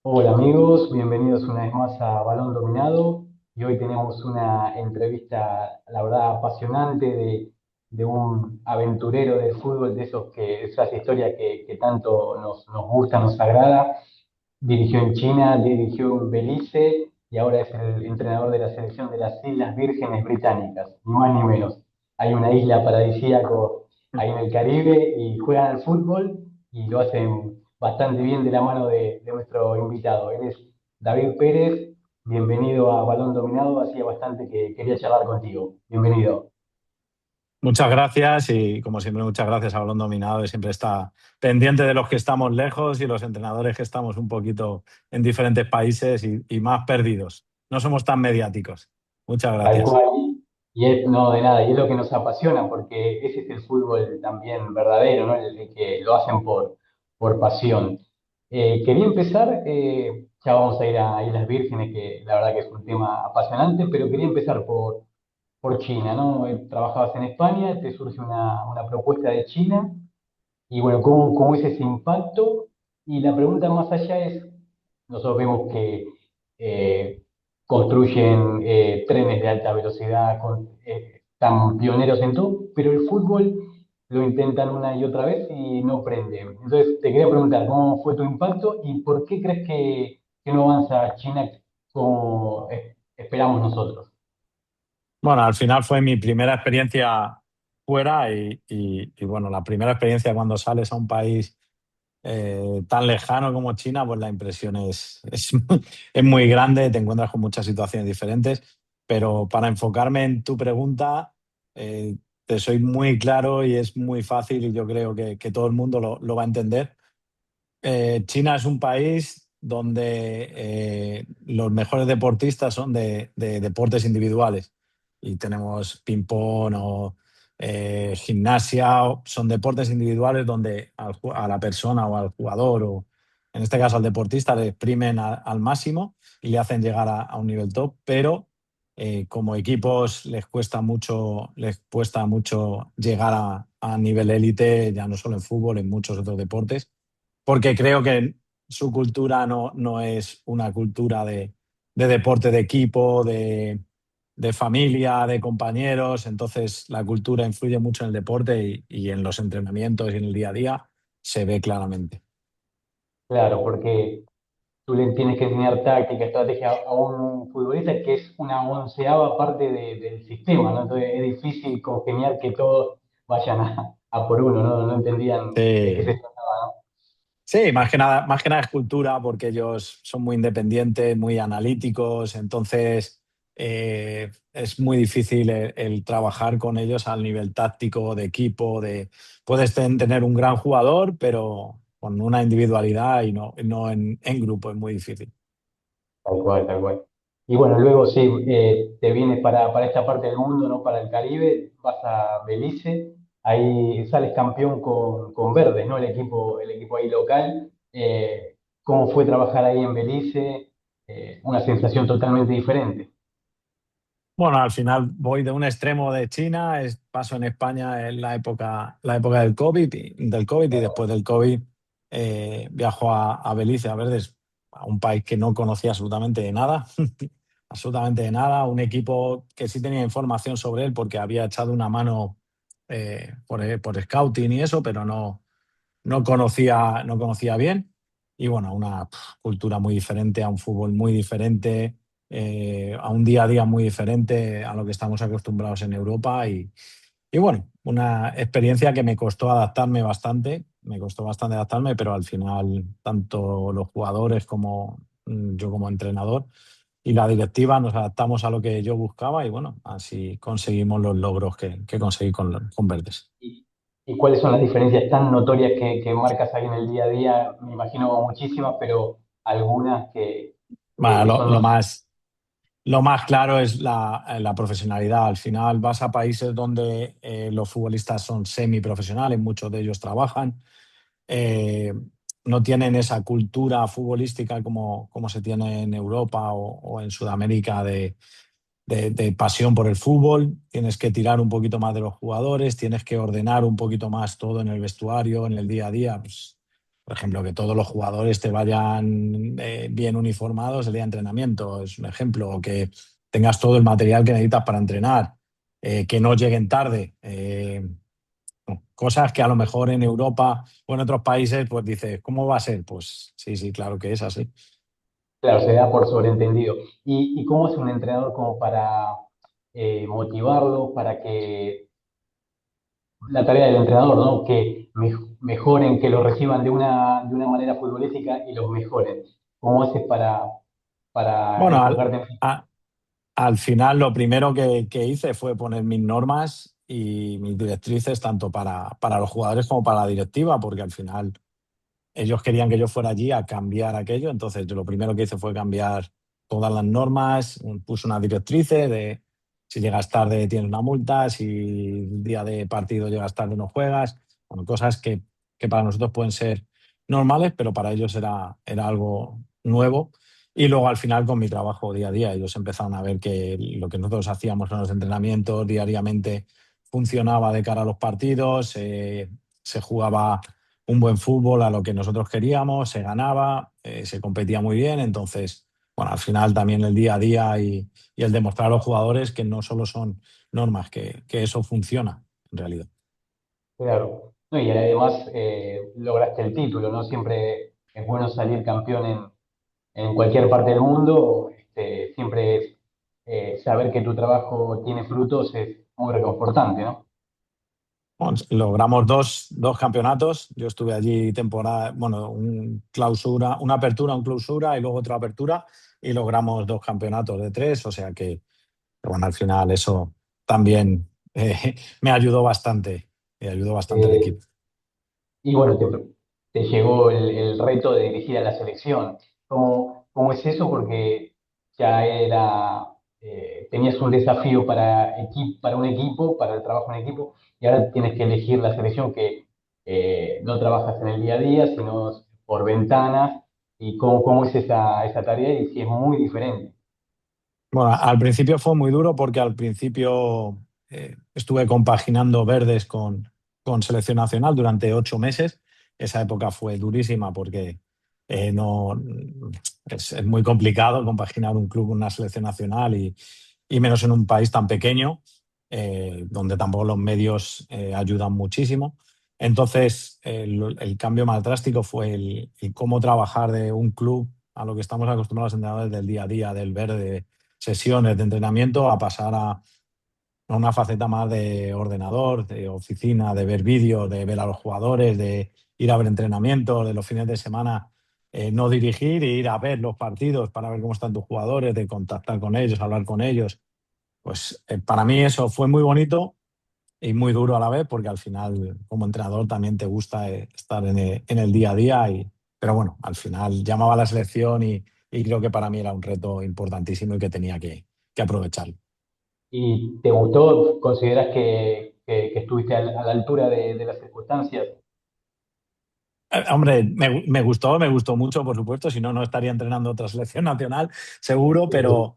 Hola amigos, bienvenidos una vez más a Balón Dominado y hoy tenemos una entrevista, la verdad, apasionante de un aventurero del fútbol, de esos que, esas historias que tanto nos gusta, nos agrada. Dirigió en China, dirigió en Belice y ahora es el entrenador de la selección de las Islas Vírgenes Británicas, ni más ni menos. Hay una isla paradisíaco ahí en el Caribe y juegan al fútbol y lo hacen bastante bien de la mano de nuestro invitado. Él es David Pérez, bienvenido a Balón Dominado, hacía bastante que quería charlar contigo. Bienvenido. Muchas gracias y como siempre muchas gracias a Balón Dominado, que siempre está pendiente de los que estamos lejos y los entrenadores que estamos un poquito en diferentes países y más perdidos. No somos tan mediáticos. Muchas Tal gracias. cual. Y es, no, de nada, y es lo que nos apasiona, porque ese es el fútbol también verdadero, ¿no? El que lo hacen por pasión. Quería empezar, ya vamos a ir a Islas Vírgenes, que la verdad que es un tema apasionante, pero quería empezar por China, ¿no? Trabajabas en España, te surge una propuesta de China, y bueno, ¿cómo es ese impacto? Y la pregunta más allá es, nosotros vemos que eh, construyen trenes de alta velocidad, están pioneros en todo, pero el fútbol lo intentan una y otra vez y no prende. Entonces, te quería preguntar, ¿cómo fue tu impacto y por qué crees que no avanza China como esperamos nosotros? Bueno, al final fue mi primera experiencia fuera y bueno, la primera experiencia cuando sales a un país tan lejano como China, pues la impresión es muy grande, te encuentras con muchas situaciones diferentes, pero para enfocarme en tu pregunta, te soy muy claro y es muy fácil y yo creo que todo el mundo lo va a entender. China es un país donde los mejores deportistas son de deportes individuales y tenemos ping-pong o gimnasia, son deportes individuales donde a la persona o al jugador o en este caso al deportista le exprimen al máximo y le hacen llegar a un nivel top, pero como equipos les cuesta mucho llegar a nivel élite, ya no solo en fútbol, en muchos otros deportes porque creo que su cultura no es una cultura de deporte de equipo, de familia, de compañeros. Entonces, la cultura influye mucho en el deporte y en los entrenamientos y en el día a día se ve claramente. Claro, porque tú le tienes que enseñar táctica, estrategia a un futbolista que es una onceava parte del sistema, ¿no? Entonces es difícil congeniar que todos vayan a por uno, ¿no? No entendían de qué se Sí, trataba, ¿no? sí, más que nada es cultura, porque ellos son muy independientes, muy analíticos, entonces es muy difícil el trabajar con ellos al nivel táctico, de equipo, puedes tener un gran jugador, pero con una individualidad y no en grupo, es muy difícil. Tal cual, tal cual. Y bueno, luego sí, te vienes para esta parte del mundo, ¿no? Para el Caribe, vas a Belice, ahí sales campeón con Verdes, ¿no? El equipo ahí local. ¿Cómo fue trabajar ahí en Belice? Una sensación totalmente diferente. Bueno, al final voy de un extremo de China, paso en España en la época del COVID y después del COVID viajo a Belice, a Verdes, a un país que no conocía absolutamente de nada, absolutamente de nada, un equipo que sí tenía información sobre él porque había echado una mano por scouting y eso, pero no conocía bien. Y bueno, una cultura muy diferente, a un fútbol muy diferente, a un día a día muy diferente a lo que estamos acostumbrados en Europa. Y bueno, una experiencia que me costó bastante adaptarme, pero al final tanto los jugadores como yo como entrenador y la directiva nos adaptamos a lo que yo buscaba y bueno, así conseguimos los logros que conseguí con Verdes. ¿Y, y cuáles son las diferencias tan notorias que marcas ahí en el día a día? Me imagino muchísimas, pero algunas Bueno, que lo, son lo los... más Lo más claro es la profesionalidad. Al final vas a países donde los futbolistas son semiprofesionales, muchos de ellos trabajan, eh, no tienen esa cultura futbolística como se tiene en Europa o en Sudamérica de pasión por el fútbol. Tienes que tirar un poquito más de los jugadores, tienes que ordenar un poquito más todo en el vestuario, en el día a día. Pues, Por ejemplo, que todos los jugadores te vayan bien uniformados el día de entrenamiento, es un ejemplo, o que tengas todo el material que necesitas para entrenar, que no lleguen tarde. Cosas que a lo mejor en Europa o en otros países, pues dices, ¿cómo va a ser? Pues sí, sí, claro que es así. Claro, se da por sobreentendido. Y cómo es un entrenador como para motivarlo, para que la tarea del entrenador, ¿no? Que mejoren, que lo reciban de una manera futbolística y los mejoren? ¿Cómo haces para Bueno, enfocarte en eso? al final lo primero que hice fue poner mis normas y mis directrices tanto para los jugadores como para la directiva, porque al final ellos querían que yo fuera allí a cambiar aquello, entonces yo lo primero que hice fue cambiar todas las normas, puse unas directrices de si llegas tarde tienes una multa, si el día de partido llegas tarde no juegas, bueno, cosas que para nosotros pueden ser normales, pero para ellos era algo nuevo. Y luego al final con mi trabajo día a día, ellos empezaron a ver que lo que nosotros hacíamos en los entrenamientos diariamente funcionaba de cara a los partidos, se jugaba un buen fútbol a lo que nosotros queríamos, se ganaba, se competía muy bien. Entonces, bueno, al final también el día a día y el demostrar a los jugadores que no solo son normas, que eso funciona en realidad. Claro. No, y además lograste el título, ¿no? Siempre es bueno salir campeón en cualquier parte del mundo. Siempre es, saber que tu trabajo tiene frutos es muy reconfortante, ¿no? Bueno, logramos dos campeonatos. Yo estuve allí temporada, bueno, clausura, una apertura, un clausura y luego otra apertura y logramos dos campeonatos de tres. O sea que, bueno, al final eso también me ayudó bastante, me ayudó bastante el Eh, equipo. y bueno, te llegó el reto de dirigir a la selección. ¿Cómo es eso? Porque ya tenías un desafío para un equipo, para el trabajo en equipo, y ahora tienes que elegir la selección que no trabajas en el día a día, sino por ventanas. ¿Y cómo es esa tarea? Y si es muy diferente. Bueno, al principio fue muy duro porque al principio estuve compaginando verdes con selección nacional durante 8 meses. Esa época fue durísima porque no, es muy complicado compaginar un club con una selección nacional y menos en un país tan pequeño, donde tampoco los medios ayudan muchísimo. Entonces, el cambio más drástico fue el cómo trabajar de un club a lo que estamos acostumbrados los entrenadores del día a día, del verde, sesiones de entrenamiento, a pasar a una faceta más de ordenador, de oficina, de ver vídeos, de ver a los jugadores, de ir a ver entrenamientos, de los fines de semana no dirigir e ir a ver los partidos para ver cómo están tus jugadores, de contactar con ellos, hablar con ellos. Pues para mí eso fue muy bonito y muy duro a la vez, porque al final como entrenador también te gusta estar en el día a día. Pero bueno, al final llamaba a la selección y creo que para mí era un reto importantísimo y que tenía que aprovecharlo. ¿Y te gustó? ¿Consideras que estuviste a la altura de las circunstancias? Hombre, me gustó mucho, por supuesto, si no, no estaría entrenando otra selección nacional, seguro, pero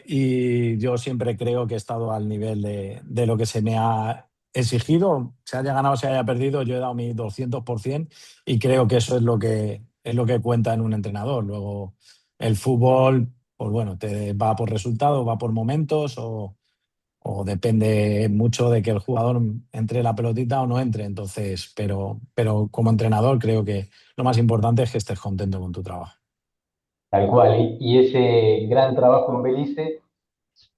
y yo siempre creo que he estado al nivel de lo que se me ha exigido, se haya ganado o se haya perdido, yo he dado mi 200% y creo que eso es lo que cuenta en un entrenador. Luego, el fútbol, pues bueno, te va por resultados, va por momentos o depende mucho de que el jugador entre la pelotita o no entre. Entonces, pero como entrenador creo que lo más importante es que estés contento con tu trabajo. Tal cual. Y ese gran trabajo en Belice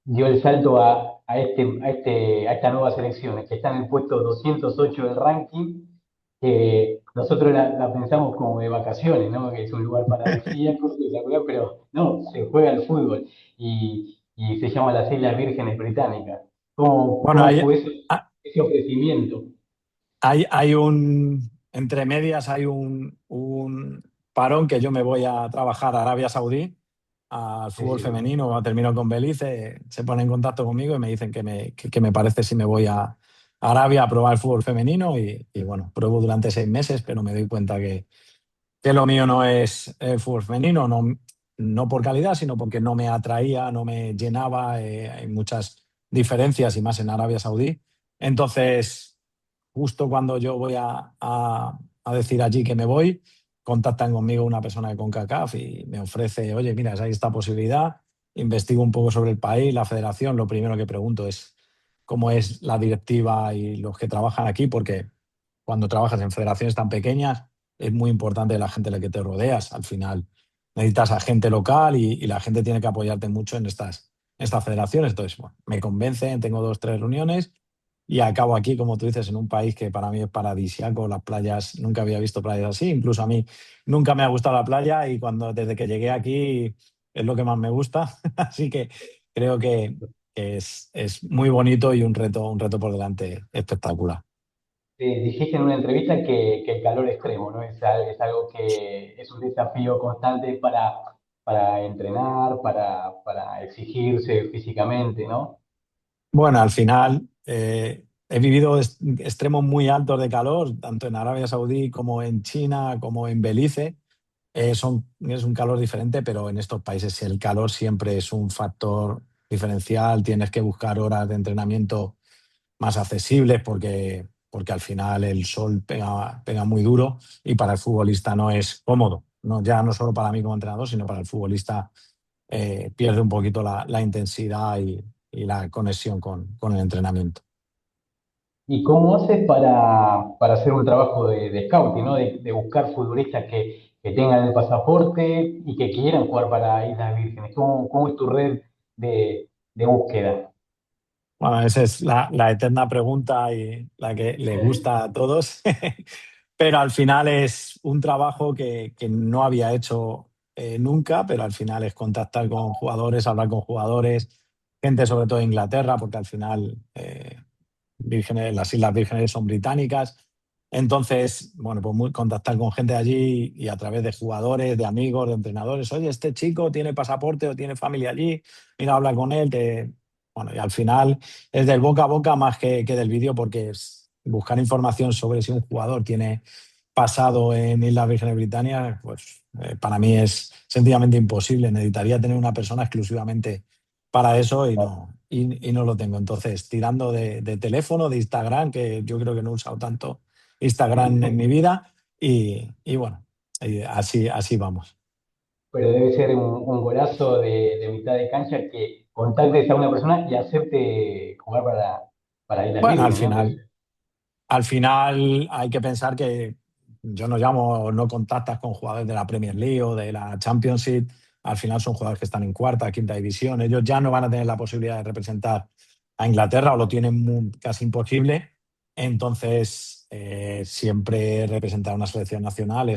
dio el salto a esta nueva selección, que está en el puesto 208 del ranking, que nosotros la pensamos como de vacaciones, ¿no? Que es un lugar paradisíaco, espectacular, pero no, se juega al fútbol y se llama las Islas Vírgenes Británicas. Bueno, ¿Cómo fue ese ofrecimiento? entre medias hay un parón que yo me voy a trabajar a Arabia Saudí, al Sí, fútbol sí. femenino, termino con Belice, se ponen en contacto conmigo y me dicen que me parece si me voy a Arabia a probar el fútbol femenino y bueno, pruebo durante 6 meses, pero me doy cuenta que lo mío no es el fútbol femenino, no por calidad, sino porque no me atraía, no me llenaba, hay muchas diferencias y más en Arabia Saudí. Entonces, justo cuando yo voy a decir allí que me voy, contactan conmigo una persona de CONCACAF y me ofrece, oye, mira, hay esta posibilidad, investigo un poco sobre el país, la federación, lo primero que pregunto es cómo es la directiva y los que trabajan aquí, porque cuando trabajas en federaciones tan pequeñas es muy importante la gente a la que te rodeas. Al final necesitas a gente local y la gente tiene que apoyarte mucho en estas federaciones. Entonces, bueno, me convencen, tengo dos, tres reuniones y acabo aquí, como tú dices, en un país que para mí es paradisíaco. Las playas, nunca había visto playas así. Incluso a mí nunca me ha gustado la playa y desde que llegué aquí es lo que más me gusta. Así que creo que es muy bonito y un reto por delante espectacular. Dijiste en una entrevista que el calor extremo, ¿no? Es algo que es un desafío constante para entrenar, para exigirse físicamente, ¿no? Bueno, al final he vivido extremos muy altos de calor, tanto en Arabia Saudí como en China, como en Belice. Es un calor diferente, pero en estos países el calor siempre es un factor diferencial. Tienes que buscar horas de entrenamiento más accesibles porque al final el sol pega muy duro y para el futbolista no es cómodo. No, ya no solo para mí como entrenador, sino para el futbolista pierde un poquito la intensidad y la conexión con el entrenamiento. ¿Y cómo haces para hacer un trabajo de scouting, ¿no? De buscar futbolistas que tengan el pasaporte y que quieran jugar para Islas Vírgenes? ¿Cómo es tu red de búsqueda? Bueno, esa es la eterna pregunta y la que le gusta a todos, pero al final es un trabajo que no había hecho nunca, pero al final es contactar con jugadores, hablar con jugadores, gente sobre todo de Inglaterra, porque al final las Islas Vírgenes son británicas. Entonces, bueno, pues contactar con gente allí y a través de jugadores, de amigos, de entrenadores. Oye, este chico tiene pasaporte o tiene familia allí, mira, habla con él. Bueno, y al final es del boca a boca más que del vídeo, porque es buscar información sobre si un jugador tiene pasado en Islas Vírgenes Británicas, pues para mí es sencillamente imposible. Necesitaría tener una persona exclusivamente para eso y no lo tengo. Entonces, tirando de teléfono, de Instagram, que yo creo que no he usado tanto Instagram en mi vida, y bueno, así vamos. Pero debe ser un golazo de mitad de cancha que contactes a una persona y acepte jugar para Islas Bueno, Vírgenes, ¿no? al final hay que pensar que yo no llamo, no contactas con jugadores de la Premier League o de la Championship. Al final son jugadores que están en cuarta, quinta división. Ellos ya no van a tener la posibilidad de representar a Inglaterra o lo tienen casi imposible. Entonces, siempre representar una selección nacional,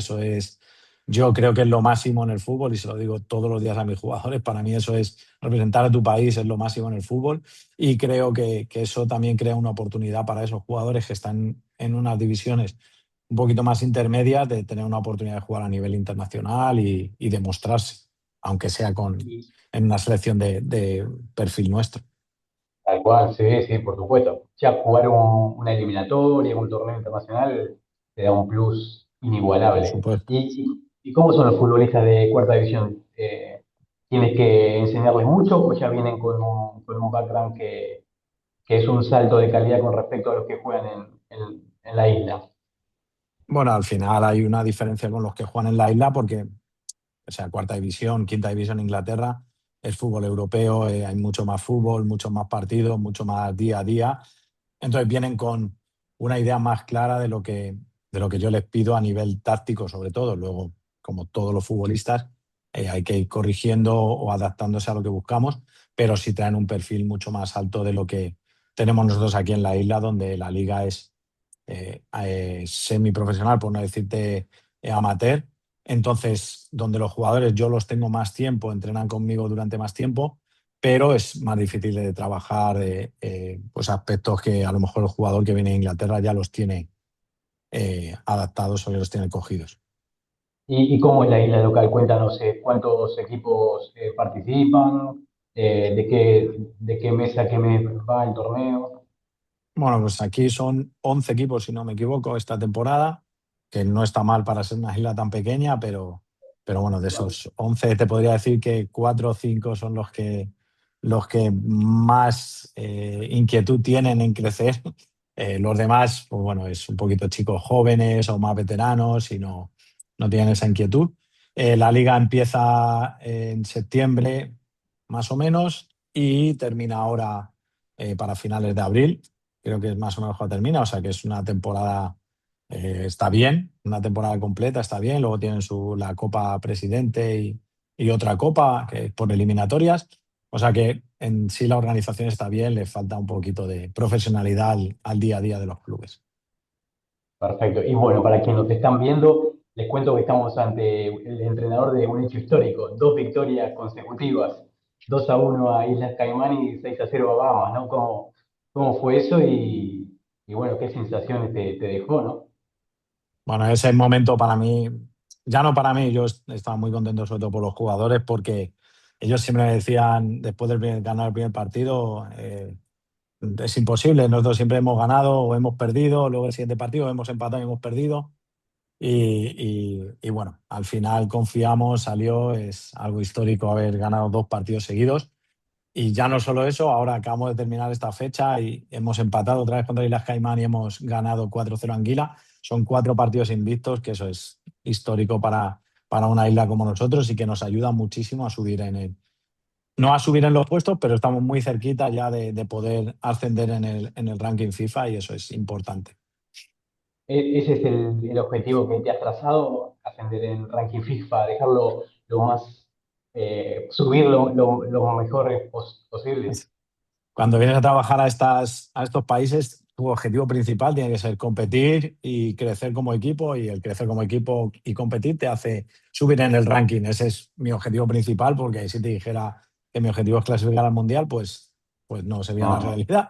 yo creo que es lo máximo en el fútbol y se lo digo todos los días a mis jugadores. Para mí eso es representar a tu país, es lo máximo en el fútbol. Y creo que eso también crea una oportunidad para esos jugadores que están en unas divisiones un poquito más intermedias de tener una oportunidad de jugar a nivel internacional y demostrarse, aunque sea Y en una selección de perfil nuestro, tal cual, sí, sí, por supuesto. Ya jugar una eliminatoria, un torneo internacional, te da un plus por inigualable. supuesto. ¿Y cómo son los futbolistas de cuarta división? ¿Tienes que enseñarles mucho o ya vienen con un background que es un salto de calidad con respecto a los que juegan en la isla? Bueno, al final hay una diferencia con los que juegan en la isla porque, o sea, cuarta división, quinta división en Inglaterra es fútbol europeo, hay mucho más fútbol, muchos más partidos, mucho más día a día. Entonces vienen con una idea más clara de lo que yo les pido a nivel táctico, sobre todo. Luego, como todos los futbolistas, hay que ir corrigiendo o adaptándose a lo que buscamos, pero sí traen un perfil mucho más alto de lo que tenemos nosotros aquí en la isla, donde la liga es semiprofesional, por no decirte amateur. Entonces, donde los jugadores yo los tengo más tiempo, entrenan conmigo durante más tiempo, pero es más difícil de trabajar pues aspectos que a lo mejor el jugador que viene de Inglaterra ya los tiene adaptados o ya los tiene cogidos. ¿Y cómo es la isla local? Cuéntanos, ¿cuántos equipos participan? ¿De qué mes a qué mes va el torneo? Bueno, pues aquí son 11 equipos, si no me equivoco, esta temporada, que no está mal para ser una isla tan pequeña, pero bueno, de esos 11 te podría decir que 4 o 5 son los que más inquietud tienen en crecer Los demás, pues bueno, es un poquito chicos jóvenes o más veteranos y no tienen esa inquietud. La liga empieza en septiembre, más o menos, y termina ahora para finales de abril. Creo que es más o menos cuando termina, o sea que es una temporada, está bien, una temporada completa está bien. Luego tienen la Copa Presidente y otra copa que es por eliminatorias. O sea que en sí la organización está bien, le falta un poquito de profesionalidad al día a día de los clubes. Perfecto. Y bueno, para quienes nos están viendo, les cuento que estamos ante el entrenador de un hecho histórico, dos victorias consecutivas, 2-1 a Islas Caimán y 6-0 a Bahamas, ¿no? ¿Cómo fue eso y bueno, qué sensaciones te dejó, ¿no? Bueno, ese momento para mí, ya no para mí, yo estaba muy contento sobre todo por los jugadores porque ellos siempre me decían, después de ganar el primer partido, es imposible, nosotros siempre hemos ganado o hemos perdido, luego el siguiente partido hemos empatado y hemos perdido. Y bueno, al final confiamos, salió, es algo histórico haber ganado 2 partidos seguidos. Y ya no solo eso, ahora acabamos de terminar esta fecha y hemos empatado otra vez contra Islas Caimán y hemos ganado 4-0 Anguila. Son 4 partidos invictos, que eso es histórico para una isla como nosotros y que nos ayuda muchísimo a subir no a subir en los puestos, pero estamos muy cerquita ya de poder ascender en el ranking FIFA y eso es importante. Ese es el objetivo que te has trazado, ascender en ranking FIFA, dejarlo lo más, subir lo mejor posible. Cuando vienes a trabajar a estos países, tu objetivo principal tiene que ser competir y crecer como equipo, y el crecer como equipo y competir te hace subir en el ranking. Ese es mi objetivo principal, porque si te dijera que mi objetivo es clasificar al Mundial, pues no sería la No, realidad.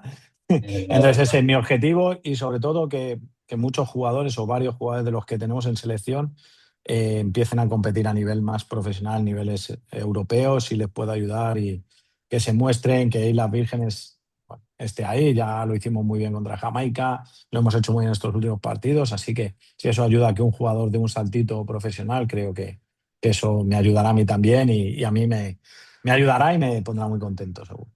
Entonces ese es mi objetivo y sobre todo que muchos jugadores o varios jugadores de los que tenemos en selección empiecen a competir a nivel más profesional, niveles europeos, y les puedo ayudar y que se muestren, que Islas Vírgenes bueno, esté ahí. Ya lo hicimos muy bien contra Jamaica, lo hemos hecho muy bien en estos últimos partidos, así que si eso ayuda a que un jugador dé un saltito profesional, creo que eso me ayudará a mí también y a mí me ayudará y me pondrá muy contento, seguro.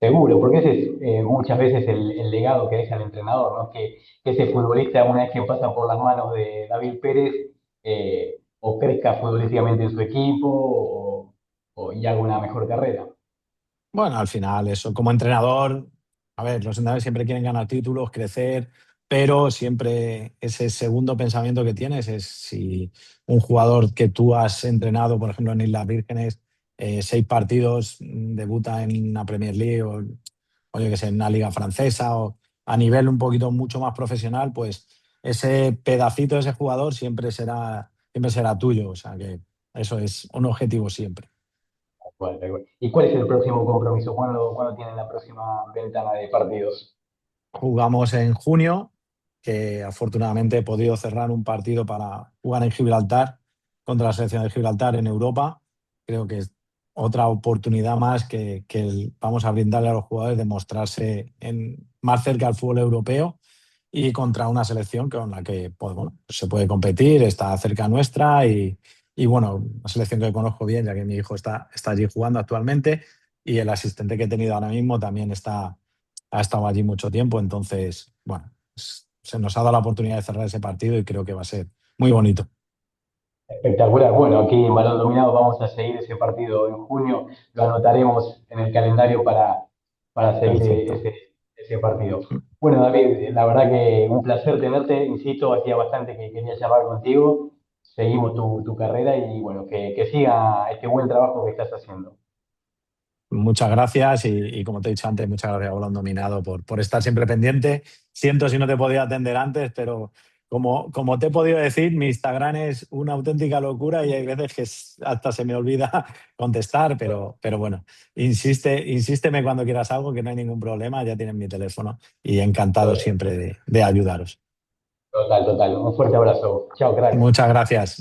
seguro, porque ese es muchas veces el legado que deja el entrenador, ¿no? Que ese futbolista, una vez que pasa por las manos de David Pérez, o crezca futbolísticamente en su equipo y haga una mejor carrera. Bueno, al final, eso, como entrenador, a ver, los entrenadores siempre quieren ganar títulos, crecer, pero siempre ese segundo pensamiento que tienes es si un jugador que tú has entrenado, por ejemplo, en Islas Vírgenes, 6 partidos, debuta en una Premier League o yo que sé, en una liga francesa o a nivel un poquito mucho más profesional, pues ese pedacito de ese jugador siempre será tuyo. O sea que eso es un objetivo siempre. Bueno, ¿y cuál es el próximo compromiso? ¿Cuándo tienen la próxima ventana de partidos? Jugamos en junio, que afortunadamente he podido cerrar un partido para jugar en Gibraltar contra la selección de Gibraltar en Europa. Creo que es otra oportunidad más que vamos a brindarle a los jugadores de mostrarse más cerca al fútbol europeo y contra una selección con la que pues, bueno, se puede competir, está cerca nuestra y bueno, una selección que conozco bien, ya que mi hijo está allí jugando actualmente y el asistente que he tenido ahora mismo también ha estado allí mucho tiempo. Entonces, bueno, se nos ha dado la oportunidad de cerrar ese partido y creo que va a ser muy bonito. Espectacular. Bueno, aquí en Balón Dominado vamos a seguir ese partido en junio. Lo anotaremos en el calendario para seguir Perfecto. ese partido. Bueno, David, la verdad que un placer tenerte. Insisto, hacía bastante que quería charlar contigo. Seguimos tu carrera y bueno, que siga este buen trabajo que estás haciendo. Muchas gracias y como te he dicho antes, muchas gracias a Balón Dominado por estar siempre pendiente. Siento si no te podía atender antes, pero como te he podido decir, mi Instagram es una auténtica locura y hay veces que hasta se me olvida contestar, pero bueno, insísteme cuando quieras algo, que no hay ningún problema, ya tienes mi teléfono y encantado siempre de ayudaros. Total, total. Un fuerte abrazo. Chao, crack. Muchas gracias.